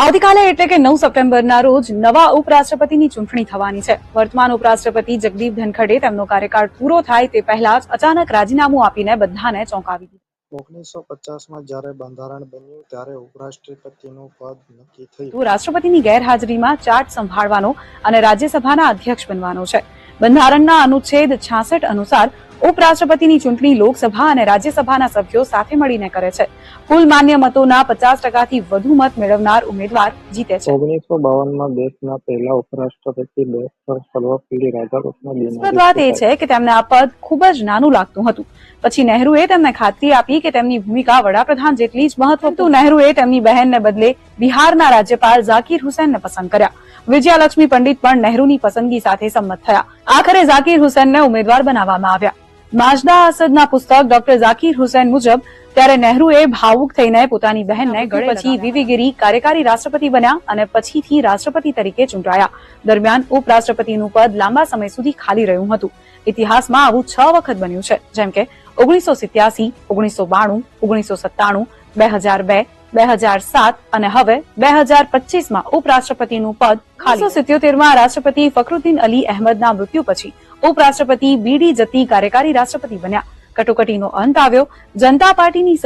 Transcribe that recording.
આવતીકાલે એટલે કે 9 સપ્ટેમ્બરના રોજ નવા ઉપરાષ્ટ્રપતિની ચૂંટણી થવાની છે। વર્તમાન ઉપરાષ્ટ્રપતિ જગદીપ ધનખડે તેમનો કાર્યકાળ પૂરો થાય તે પહેલા જ અચાનક રાજીનામું આપીને બધાને ચોંકાવી દીધું। 1950માં જ્યારે બંધારણ બન્યું ત્યારે ઉપરાષ્ટ્રપતિનું પદ નક્કી થયું। તો રાષ્ટ્રપતિની ગેરહાજરીમાં ચાર્જ સંભાળવાનો અને રાજ્યસભાના અધ્યક્ષ બનવાનો છે। બંધારણના અનુચ્છેદ 66 અનુસાર ઉપરાષ્ટ્રપતિની ચૂંટણી લોકસભા અને રાજ્યસભાના સભ્યો સાથે મળીને કરે છે। કુલ માન્ય મતોના 50%થી વધુ મત મેળવનાર ઉમેદવાર જીતે છે। 1952માં દેશના પહેલા ઉપરાષ્ટ્રપતિ ડોક્ટર સર્વપલ્લી રાધાકૃષ્ણ રસપ્રદ વાત એ છે કે તેમને આ પદ ખૂબ જ નાનું લાગતું હતું। પછી નહેરુએ તેમને ખાતરી આપી કે તેમની ભૂમિકા વડાપ્રધાન જેટલી જ મહત્વપૂર્ણ। નહેરુએ તેમની બહેનને બદલે બિહારના રાજ્યપાલ ઝાકિર હુસૈનને પસંદ કર્યા। વિજયાલક્ષ્મી પંડિત પણ નહેરુની પસંદગી સાથે સંમત થયા। આખરે ઝાકિર હુસૈનને ઉમેદવાર બનાવવામાં આવ્યા। માજદા અસદના પુસ્તક ડોક્ટર ઝાકિર હુસૈન મુજબ ત્યારે નહેરુએ ભાવુક થઈને પોતાની બહેનને ગળે પછી વીવી ગિરી કાર્યકારી રાષ્ટ્રપતિ બન્યા અને પછીથી રાષ્ટ્રપતિ તરીકે ચૂંટાયા। દરમિયાન ઉપરાષ્ટ્રપતિનું પદ લાંબા સમય સુધી ખાલી રહ્યું હતું। ઇતિહાસમાં આવું 6 વખત બન્યું છે, જેમ કે 1987, 1992, 1997, 2002, 2007 અને હવે 2025માં ઉપરાષ્ટ્રપતિનું પદ ખાલી। 1977માં રાષ્ટ્રપતિ ફખરુદ્દીન અલી અહેમદના મૃત્યુ પછી ઉપરાષ્ટ્રપતિ બીડી જત્તી કાર્યકારી રાષ્ટ્રપતિ બન્યા। કટોકટીનો અંત આવ્યો। જનતા પાર્ટીની